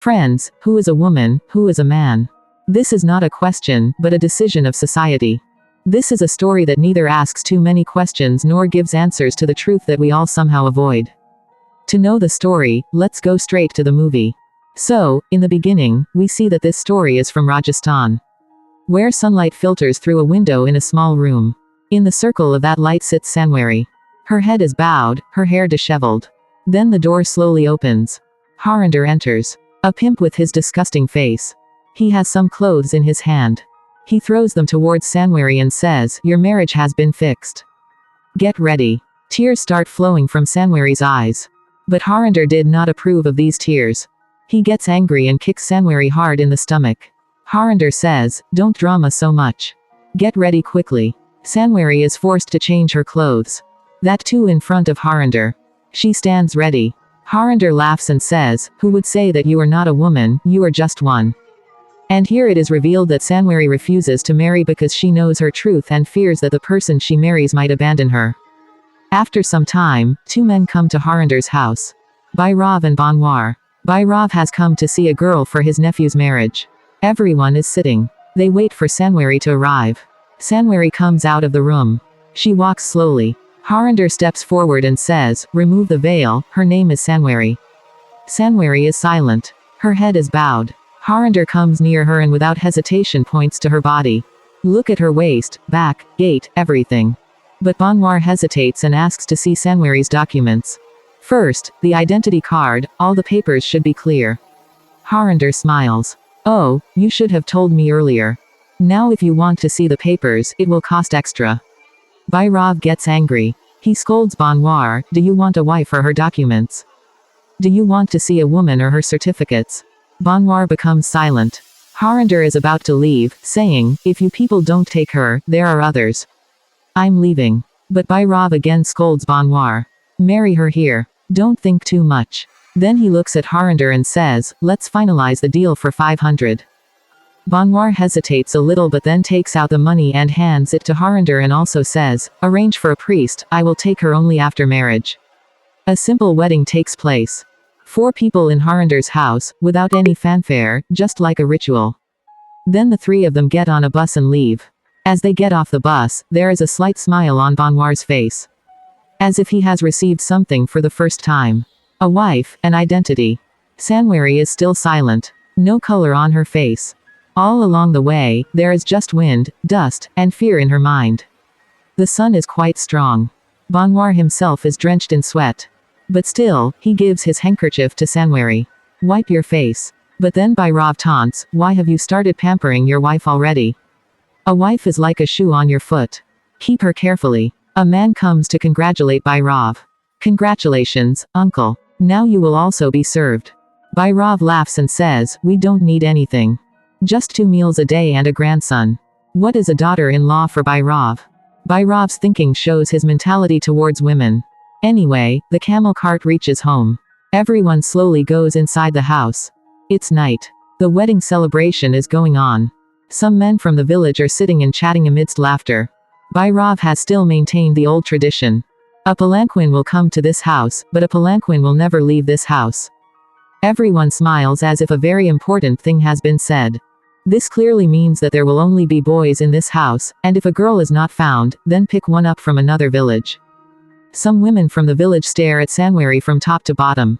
Friends, who is a woman, who is a man? This is not a question, but a decision of society. This is a story that neither asks too many questions nor gives answers to the truth that we all somehow avoid. To know the story, let's go straight to the movie. So, in the beginning, we see that this story is from Rajasthan, where sunlight filters through a window in a small room. In the circle of that light sits Sanwari. Her head is bowed, her hair disheveled. Then the door slowly opens. Harinder enters. A pimp with his disgusting face. He has some clothes in his hand. He throws them towards Sanwari and says, "Your marriage has been fixed. Get ready." Tears start flowing from Sanwari's eyes. But Harinder did not approve of these tears. He gets angry and kicks Sanwari hard in the stomach. Harinder says, "Don't drama so much. Get ready quickly." Sanwari is forced to change her clothes. That too in front of Harinder. She stands ready. Harinder laughs and says, "Who would say that you are not a woman, you are just one." And here it is revealed that Sanwari refuses to marry because she knows her truth and fears that the person she marries might abandon her. After some time, two men come to Harinder's house. Bhairav and Banwar. Bhairav has come to see a girl for his nephew's marriage. Everyone is sitting. They wait for Sanwari to arrive. Sanwari comes out of the room. She walks slowly. Harinder steps forward and says, "Remove the veil, her name is Sanwari." Sanwari is silent. Her head is bowed. Harinder comes near her and without hesitation points to her body. "Look at her waist, back, gait, everything." But Banwar hesitates and asks to see Sanwari's documents. First, the identity card, all the papers should be clear. Harinder smiles. "Oh, you should have told me earlier. Now if you want to see the papers, it will cost extra." Bhairav gets angry. He scolds Banwar, "Do you want a wife or her documents? Do you want to see a woman or her certificates?" Banwar becomes silent. Harinder is about to leave, saying, "If you people don't take her, there are others. I'm leaving." But Bhairav again scolds Banwar. "Marry her here. Don't think too much." Then he looks at Harinder and says, "Let's finalize the deal for 500. Banwar hesitates a little but then takes out the money and hands it to Harinder and also says, "Arrange for a priest, I will take her only after marriage." A simple wedding takes place. 4 people in Harinder's house, without any fanfare, just like a ritual. Then the 3 of them get on a bus and leave. As they get off the bus, there is a slight smile on Banwar's face. As if he has received something for the first time. A wife, an identity. Sanwari is still silent. No color on her face. All along the way, there is just wind, dust, and fear in her mind. The sun is quite strong. Banwar himself is drenched in sweat. But still, he gives his handkerchief to Sanwari. "Wipe your face." But then Bhairav taunts, "Why have you started pampering your wife already? A wife is like a shoe on your foot. Keep her carefully." A man comes to congratulate Bhairav. "Congratulations, uncle. Now you will also be served." Bhairav laughs and says, "We don't need anything. Just 2 meals a day and a grandson." What is a daughter-in-law for Bhairav? Bhairav's thinking shows his mentality towards women. Anyway, the camel cart reaches home. Everyone slowly goes inside the house. It's night. The wedding celebration is going on. Some men from the village are sitting and chatting amidst laughter. Bhairav has still maintained the old tradition. A palanquin will come to this house, but a palanquin will never leave this house. Everyone smiles as if a very important thing has been said. This clearly means that there will only be boys in this house, and if a girl is not found, then pick one up from another village. Some women from the village stare at Sanwari from top to bottom.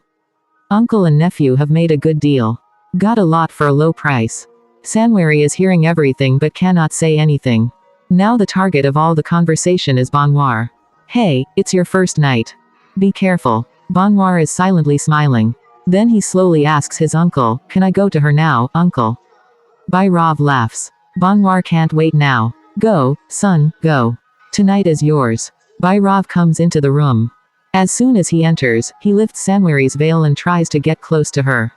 Uncle and nephew have made a good deal. Got a lot for a low price. Sanwari is hearing everything but cannot say anything. Now the target of all the conversation is Banwar. "Hey, it's your first night. Be careful." Banwar is silently smiling. Then he slowly asks his uncle, "Can I go to her now, uncle?" Bhairav laughs. Banwar can't wait now. "Go, son, go. Tonight is yours." Bhairav comes into the room. As soon as he enters, he lifts Sanwari's veil and tries to get close to her.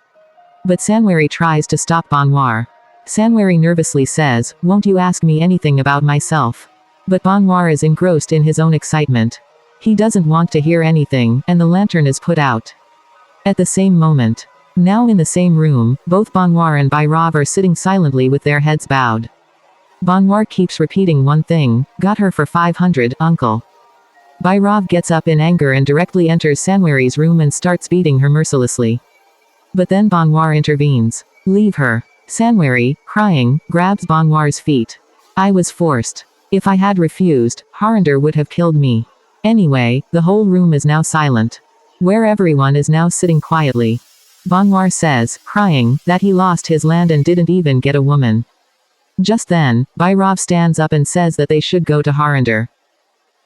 But Sanwari tries to stop Banwar. Sanwari nervously says, "Won't you ask me anything about myself?" But Banwar is engrossed in his own excitement. He doesn't want to hear anything, and the lantern is put out. At the same moment. Now in the same room, both Banwar and Bhairav are sitting silently with their heads bowed. Banwar keeps repeating one thing, "Got her for 500, uncle." Bhairav gets up in anger and directly enters Sanwari's room and starts beating her mercilessly. But then Banwar intervenes. Leave her. Sanwari, crying, grabs Banwar's feet. I was forced. If I had refused, Harinder would have killed me. Anyway, the whole room is now silent. Where everyone is now sitting quietly. Banwar says, crying, that he lost his land and didn't even get a woman. Just then, Bhairav stands up and says that they should go to Harinder.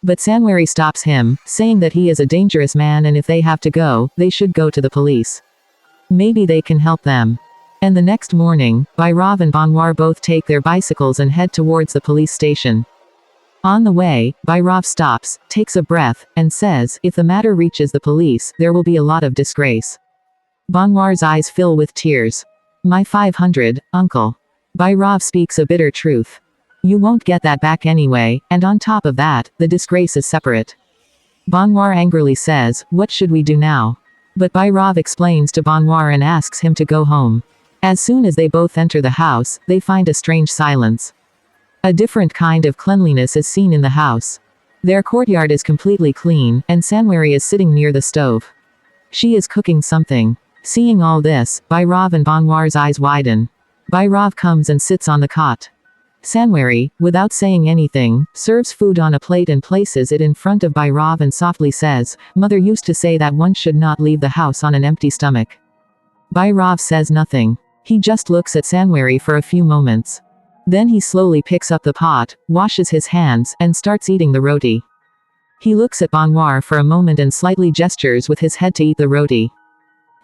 But Sanwari stops him, saying that he is a dangerous man and if they have to go, they should go to the police. Maybe they can help them. And the next morning, Bhairav and Banwar both take their bicycles and head towards the police station. On the way, Bhairav stops, takes a breath, and says, if the matter reaches the police, there will be a lot of disgrace. Banwar's eyes fill with tears. My 500, uncle. Bhairav speaks a bitter truth. You won't get that back anyway, and on top of that, the disgrace is separate. Banwar angrily says, what should we do now? But Bhairav explains to Banwar and asks him to go home. As soon as they both enter the house, they find a strange silence. A different kind of cleanliness is seen in the house. Their courtyard is completely clean, and Sanwari is sitting near the stove. She is cooking something. Seeing all this, Bhairav and Banwar's eyes widen. Bhairav comes and sits on the cot. Sanwari, without saying anything, serves food on a plate and places it in front of Bhairav and softly says, Mother used to say that one should not leave the house on an empty stomach. Bhairav says nothing. He just looks at Sanwari for a few moments. Then he slowly picks up the pot, washes his hands, and starts eating the roti. He looks at Banwar for a moment and slightly gestures with his head to eat the roti.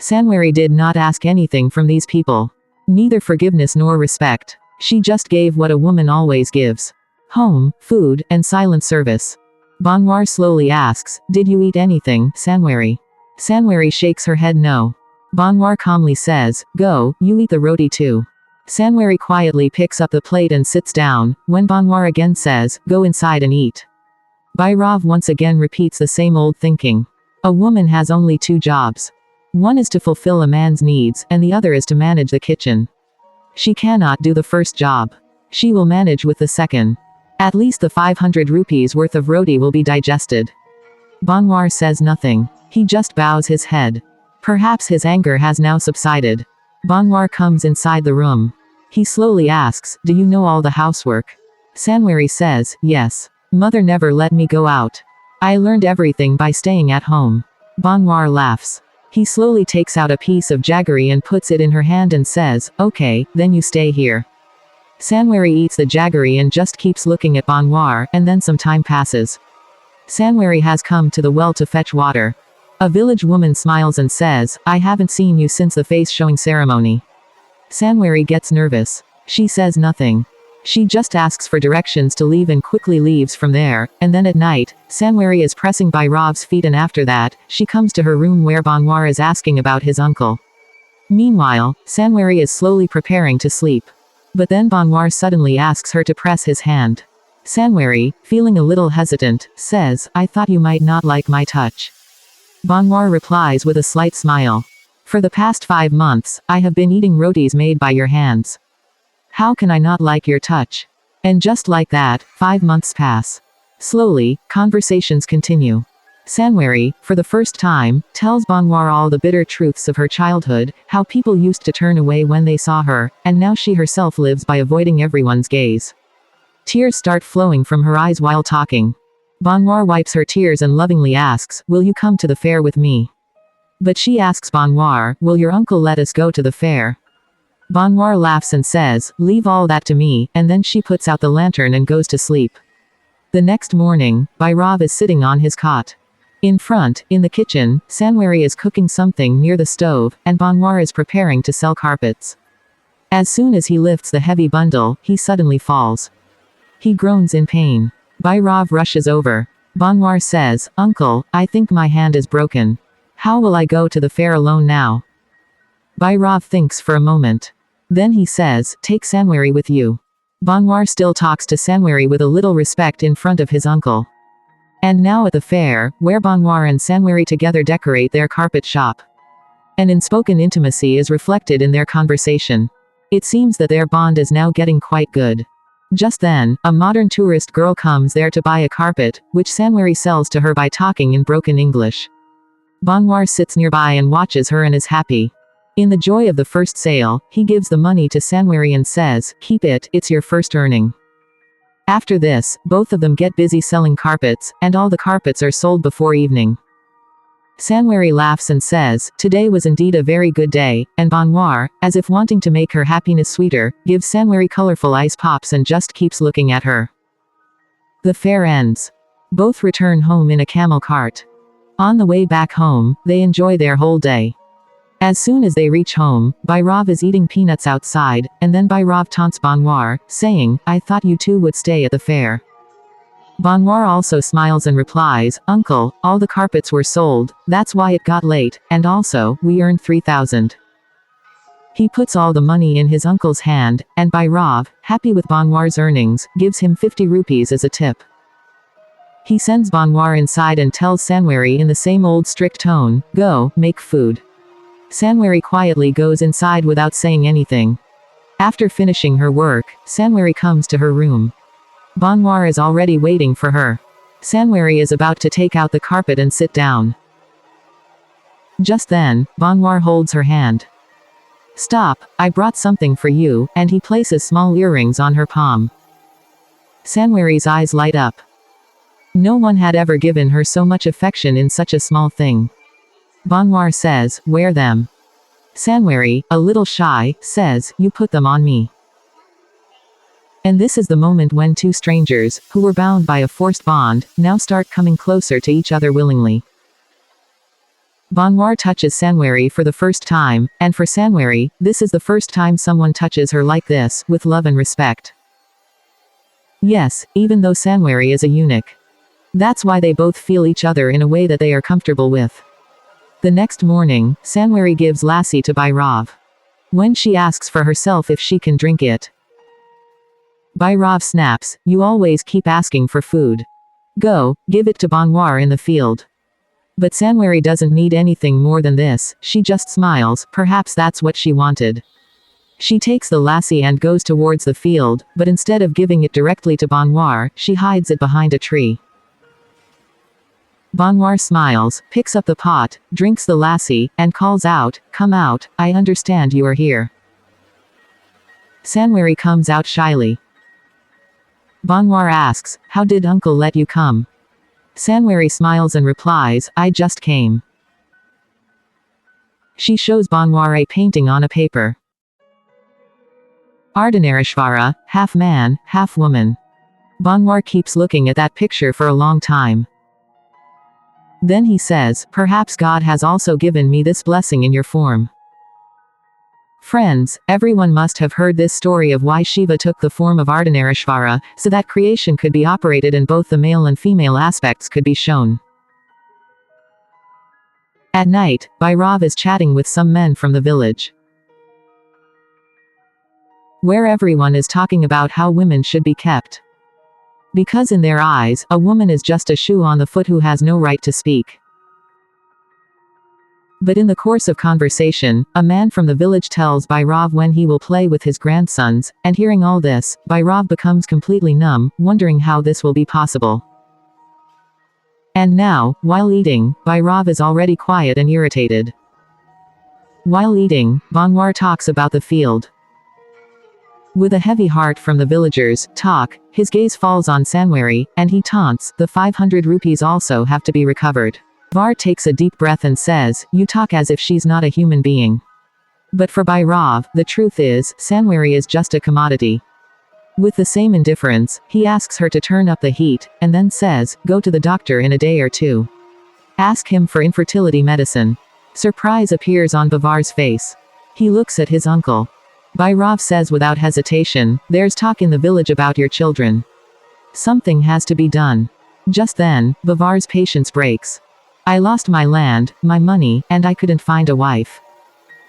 Sanwari did not ask anything from these people. Neither forgiveness nor respect. She just gave what a woman always gives. Home, food, and silent service. Banwar slowly asks, did you eat anything, Sanwari? Sanwari shakes her head no. Banwar calmly says, go, you eat the roti too. Sanwari quietly picks up the plate and sits down, when Banwar again says, go inside and eat. Bhairav once again repeats the same old thinking. A woman has only two jobs. One is to fulfill a man's needs, and the other is to manage the kitchen. She cannot do the first job. She will manage with the second. At least the 500 rupees worth of roti will be digested. Banwar says nothing. He just bows his head. Perhaps his anger has now subsided. Banwar comes inside the room. He slowly asks, do you know all the housework? Sanwari says, yes. Mother never let me go out. I learned everything by staying at home. Banwar laughs. He slowly takes out a piece of jaggery and puts it in her hand and says, okay, then you stay here. Sanwari eats the jaggery and just keeps looking at Banwar, and then some time passes. Sanwari has come to the well to fetch water. A village woman smiles and says, I haven't seen you since the face showing ceremony. Sanwari gets nervous. She says nothing. She just asks for directions to leave and quickly leaves from there, and then at night, Sanwari is pressing Bhairav's feet and after that, she comes to her room where Banwar is asking about his uncle. Meanwhile, Sanwari is slowly preparing to sleep. But then Banwar suddenly asks her to press his hand. Sanwari, feeling a little hesitant, says, I thought you might not like my touch. Banwar replies with a slight smile. For the past 5 months, I have been eating rotis made by your hands. How can I not like your touch? And just like that, 5 months pass. Slowly, conversations continue. Sanwari, for the first time, tells Banwar all the bitter truths of her childhood, how people used to turn away when they saw her, and now she herself lives by avoiding everyone's gaze. Tears start flowing from her eyes while talking. Banwar wipes her tears and lovingly asks, will you come to the fair with me? But she asks Banwar, will your uncle let us go to the fair? Banwar laughs and says, leave all that to me, and then she puts out the lantern and goes to sleep. The next morning, Bhairav is sitting on his cot. In front, in the kitchen, Sanwari is cooking something near the stove, and Banwar is preparing to sell carpets. As soon as he lifts the heavy bundle, he suddenly falls. He groans in pain. Bhairav rushes over. Banwar says, Uncle, I think my hand is broken. How will I go to the fair alone now? Bhairav thinks for a moment. Then he says, take Sanwari with you. Banwar still talks to Sanwari with a little respect in front of his uncle. And now at the fair, where Banwar and Sanwari together decorate their carpet shop. An unspoken intimacy is reflected in their conversation. It seems that their bond is now getting quite good. Just then, a modern tourist girl comes there to buy a carpet, which Sanwari sells to her by talking in broken English. Banwar sits nearby and watches her and is happy. In the joy of the first sale, he gives the money to Sanwari and says, "Keep it, it's your first earning." After this, both of them get busy selling carpets, and all the carpets are sold before evening. Sanwari laughs and says, "Today was indeed a very good day," and Banwar, as if wanting to make her happiness sweeter, gives Sanwari colorful ice pops and just keeps looking at her. The fair ends. Both return home in a camel cart. On the way back home, they enjoy their whole day. As soon as they reach home, Bhairav is eating peanuts outside, and then Bhairav taunts Banwar, saying, "I thought you two would stay at the fair." Banwar also smiles and replies, "Uncle, all the carpets were sold, that's why it got late, and also, we earned 3,000. He puts all the money in his uncle's hand, and Bhairav, happy with Banwar's earnings, gives him 50 rupees as a tip. He sends Banwar inside and tells Sanwari in the same old strict tone, "Go, make food." Sanwari quietly goes inside without saying anything. After finishing her work, Sanwari comes to her room. Banwar is already waiting for her. Sanwari is about to take out the carpet and sit down. Just then, Banwar holds her hand. "Stop, I brought something for you," and he places small earrings on her palm. Sanwari's eyes light up. No one had ever given her so much affection in such a small thing. Banwar says, "Wear them." Sanwari, a little shy, says, "You put them on me." And this is the moment when two strangers, who were bound by a forced bond, now start coming closer to each other willingly. Banwar touches Sanwari for the first time, and for Sanwari, this is the first time someone touches her like this, with love and respect. Yes, even though Sanwari is a eunuch. That's why they both feel each other in a way that they are comfortable with. The next morning, Sanwari gives lassi to Bhairav. When she asks for herself if she can drink it, Bhairav snaps, "You always keep asking for food. Go, give it to Banwar in the field." But Sanwari doesn't need anything more than this, she just smiles, perhaps that's what she wanted. She takes the lassi and goes towards the field, but instead of giving it directly to Banwar, she hides it behind a tree. Banwar smiles, picks up the pot, drinks the lassi, and calls out, "Come out, I understand you are here." Sanwari comes out shyly. Banwar asks, "How did uncle let you come?" Sanwari smiles and replies, "I just came." She shows Banwar a painting on a paper. Ardhanarishvara, half man, half woman. Banwar keeps looking at that picture for a long time. Then he says, "Perhaps God has also given me this blessing in your form." Friends, everyone must have heard this story of why Shiva took the form of Ardhanarishvara, so that creation could be operated and both the male and female aspects could be shown. At night, Bhairav is chatting with some men from the village, where everyone is talking about how women should be kept. Because in their eyes, a woman is just a shoe on the foot who has no right to speak. But in the course of conversation, a man from the village tells Bhairav when he will play with his grandsons, and hearing all this, Bhairav becomes completely numb, wondering how this will be possible. And now, while eating, Bhairav is already quiet and irritated. While eating, Banwar talks about the field. With a heavy heart from the villagers' talk, his gaze falls on Sanwari, and he taunts, "The 500 rupees also have to be recovered." Var takes a deep breath and says, "You talk as if she's not a human being." But for Bhairav, the truth is, Sanwari is just a commodity. With the same indifference, he asks her to turn up the heat, and then says, "Go to the doctor in a day or two. Ask him for infertility medicine." Surprise appears on Bavar's face. He looks at his uncle. Bhairav says without hesitation, "There's talk in the village about your children. Something has to be done." Just then, Bavar's patience breaks. "I lost my land, my money, and I couldn't find a wife.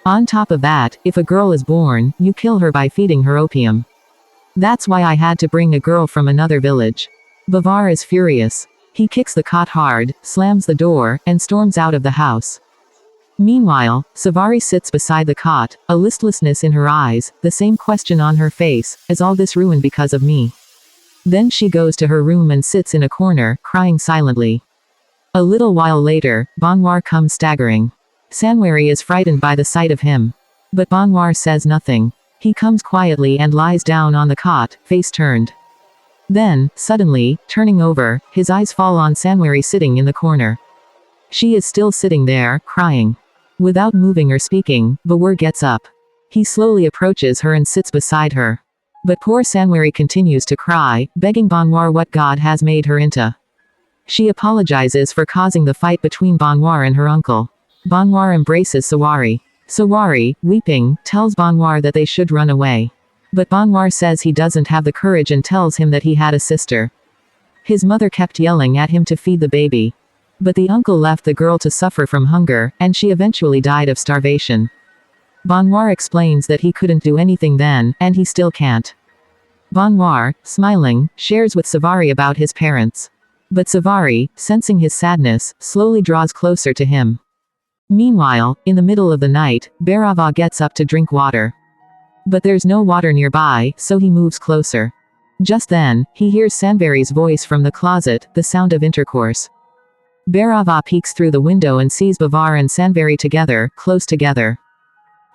On top of that, if a girl is born, you kill her by feeding her opium. That's why I had to bring a girl from another village." Bavar is furious. He kicks the cot hard, slams the door, and storms out of the house. Meanwhile, Savari sits beside the cot, a listlessness in her eyes, the same question on her face, "Is all this ruined because of me?" Then she goes to her room and sits in a corner, crying silently. A little while later, Banwar comes staggering. Sanwari is frightened by the sight of him. But Banwar says nothing. He comes quietly and lies down on the cot, face turned. Then, suddenly, turning over, his eyes fall on Sanwari sitting in the corner. She is still sitting there, crying. Without moving or speaking, Banwar gets up. He slowly approaches her and sits beside her. But poor Sanwari continues to cry, begging Banwar what God has made her into. She apologizes for causing the fight between Banwar and her uncle. Banwar embraces Sawari. Sawari, weeping, tells Banwar that they should run away. But Banwar says he doesn't have the courage and tells him that he had a sister. His mother kept yelling at him to feed the baby. But the uncle left the girl to suffer from hunger, and she eventually died of starvation. Banwar explains that he couldn't do anything then, and he still can't. Banwar, smiling, shares with Savari about his parents. But Savari, sensing his sadness, slowly draws closer to him. Meanwhile, in the middle of the night, Bhairava gets up to drink water. But there's no water nearby, so he moves closer. Just then, he hears Sanvari's voice from the closet, the sound of intercourse. Bhairava peeks through the window and sees Bavar and Sanvari together, close together.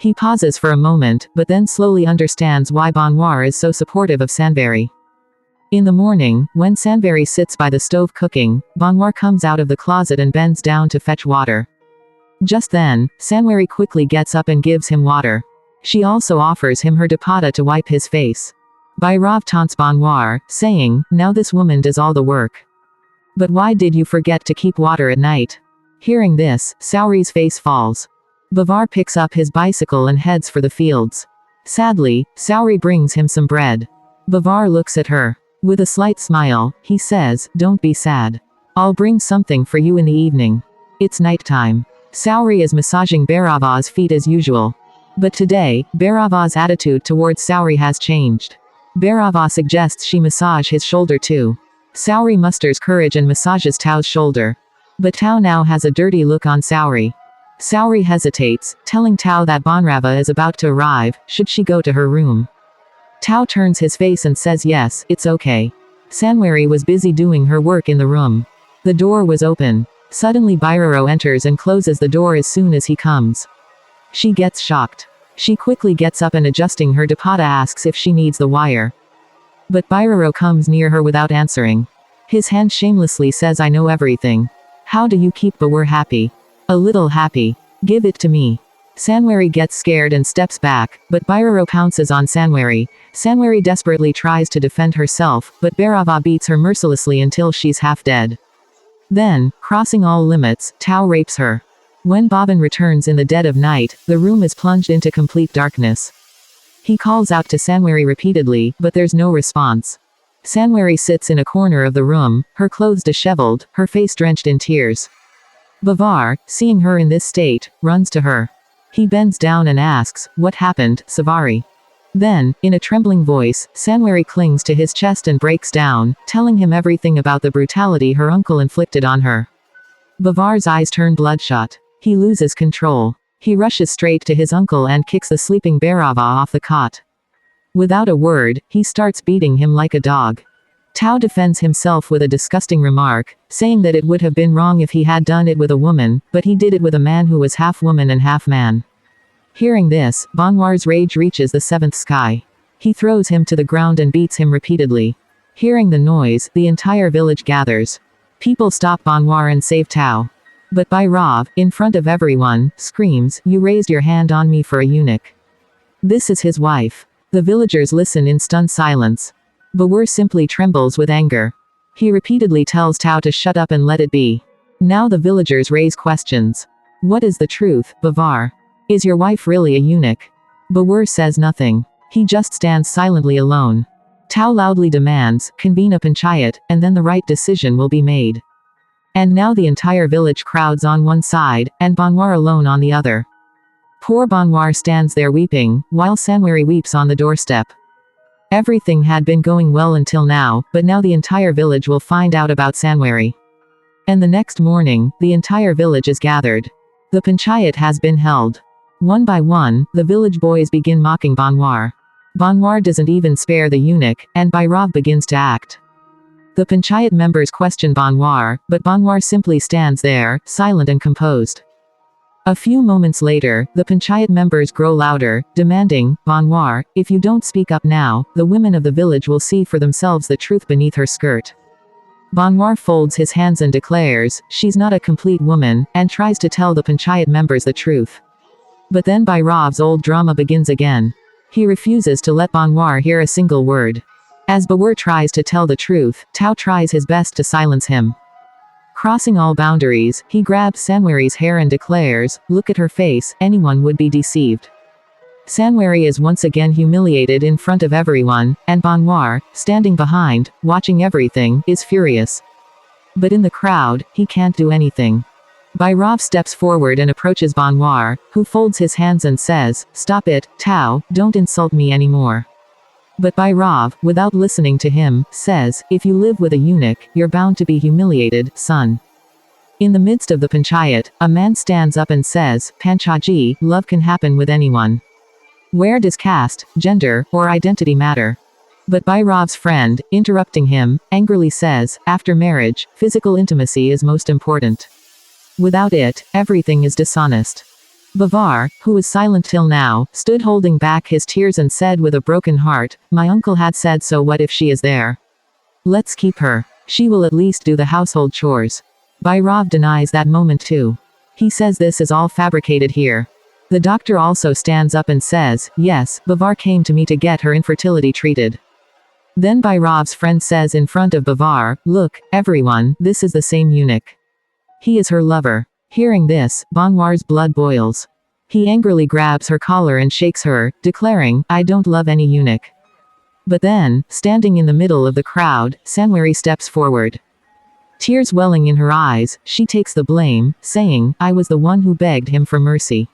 He pauses for a moment, but then slowly understands why Banwar is so supportive of Sanvari. In the morning, when Sanvari sits by the stove cooking, Banwar comes out of the closet and bends down to fetch water. Just then, Sanvari quickly gets up and gives him water. She also offers him her dupatta to wipe his face. Bhairav taunts Banwar, saying, "Now this woman does all the work. But why did you forget to keep water at night?" Hearing this, Sauri's face falls. Bavar picks up his bicycle and heads for the fields. Sadly, Sauri brings him some bread. Bavar looks at her. With a slight smile, he says, "Don't be sad. I'll bring something for you in the evening." It's nighttime. Sauri is massaging Bhairava's feet as usual. But today, Bhairava's attitude towards Sauri has changed. Bhairava suggests she massage his shoulder too. Sauri musters courage and massages Tao's shoulder. But Tao now has a dirty look on Sauri. Sauri hesitates, telling Tao that Banrava is about to arrive, should she go to her room. Tao turns his face and says yes, it's okay. Sanwari was busy doing her work in the room. The door was open. Suddenly Bhairaro enters and closes the door as soon as he comes. She gets shocked. She quickly gets up and adjusting her dupatta asks if she needs the wire. But Bhairaro comes near her without answering. His hand shamelessly says, "I know everything. How do you keep Bawar happy?" "A little happy. Give it to me." Sanwari gets scared and steps back, but Bhairaro pounces on Sanwari. Sanwari desperately tries to defend herself, but Bhairava beats her mercilessly until she's half dead. Then, crossing all limits, Tao rapes her. When Bhavan returns in the dead of night, the room is plunged into complete darkness. He calls out to Sanwari repeatedly, but there's no response. Sanwari sits in a corner of the room, her clothes disheveled, her face drenched in tears. Bavar, seeing her in this state, runs to her. He bends down and asks, "What happened, Savari?" Then, in a trembling voice, Sanwari clings to his chest and breaks down, telling him everything about the brutality her uncle inflicted on her. Bavar's eyes turn bloodshot. He loses control. He rushes straight to his uncle and kicks the sleeping Bhairava off the cot. Without a word, he starts beating him like a dog. Tao defends himself with a disgusting remark, saying that it would have been wrong if he had done it with a woman, but he did it with a man who was half woman and half man. Hearing this, Banwar's rage reaches the seventh sky. He throws him to the ground and beats him repeatedly. Hearing the noise, the entire village gathers. People stop Banwar and save Tao. But Bhairav, in front of everyone, screams, "You raised your hand on me for a eunuch. This is his wife." The villagers listen in stunned silence. Bawar simply trembles with anger. He repeatedly tells Tao to shut up and let it be. Now the villagers raise questions. "What is the truth, Bavar? Is your wife really a eunuch?" Bawar says nothing. He just stands silently alone. Tao loudly demands, "Convene a panchayat, and then the right decision will be made." And now the entire village crowds on one side, and Banwar alone on the other. Poor Banwar stands there weeping, while Sanwari weeps on the doorstep. Everything had been going well until now, but now the entire village will find out about Sanwari. And the next morning, the entire village is gathered. The panchayat has been held. One by one, the village boys begin mocking Banwar. Banwar doesn't even spare the eunuch, and Bhairav begins to act. The panchayat members question Banwar, but Banwar simply stands there, silent and composed. A few moments later, the panchayat members grow louder, demanding, Banwar, if you don't speak up now, the women of the village will see for themselves the truth beneath her skirt. Banwar folds his hands and declares, she's not a complete woman, and tries to tell the panchayat members the truth. But then Bhairav's old drama begins again. He refuses to let Banwar hear a single word. As Bawar tries to tell the truth, Tao tries his best to silence him. Crossing all boundaries, he grabs Sanwari's hair and declares, look at her face, anyone would be deceived. Sanwari is once again humiliated in front of everyone, and Banwar, standing behind, watching everything, is furious. But in the crowd, he can't do anything. Bhairav steps forward and approaches Banwar, who folds his hands and says, stop it, Tao, don't insult me anymore. But Bhairav, without listening to him, says, if you live with a eunuch, you're bound to be humiliated, son. In the midst of the panchayat, a man stands up and says, Panchaji, love can happen with anyone. Where does caste, gender, or identity matter? But Bhairav's friend, interrupting him, angrily says, after marriage, physical intimacy is most important. Without it, everything is dishonest. Bavar, who was silent till now, stood holding back his tears and said with a broken heart, my uncle had said so, what if she is there? Let's keep her. She will at least do the household chores. Bhairav denies that moment too. He says this is all fabricated here. The doctor also stands up and says, yes, Bavar came to me to get her infertility treated. Then Bhairav's friend says in front of Bavar, look, everyone, this is the same eunuch. He is her lover. Hearing this, Banwar's blood boils. He angrily grabs her collar and shakes her, declaring, I don't love any eunuch. But then, standing in the middle of the crowd, Sanwari steps forward. Tears welling in her eyes, she takes the blame, saying, I was the one who begged him for mercy.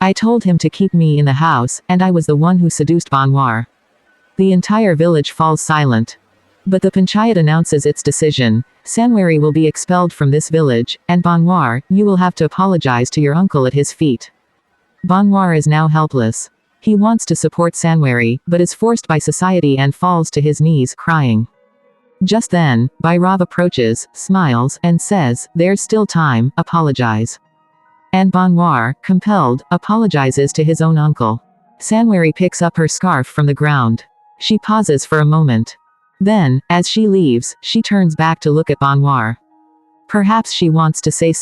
I told him to keep me in the house, and I was the one who seduced Banwar. The entire village falls silent. But the panchayat announces its decision. Sanwari will be expelled from this village, and Banwar, you will have to apologize to your uncle at his feet. Banwar is now helpless. He wants to support Sanwari, but is forced by society and falls to his knees, crying. Just then, Bhairav approaches, smiles, and says, there's still time, apologize. And Banwar, compelled, apologizes to his own uncle. Sanwari picks up her scarf from the ground. She pauses for a moment. Then, as she leaves, she turns back to look at Banwar. Perhaps she wants to say something.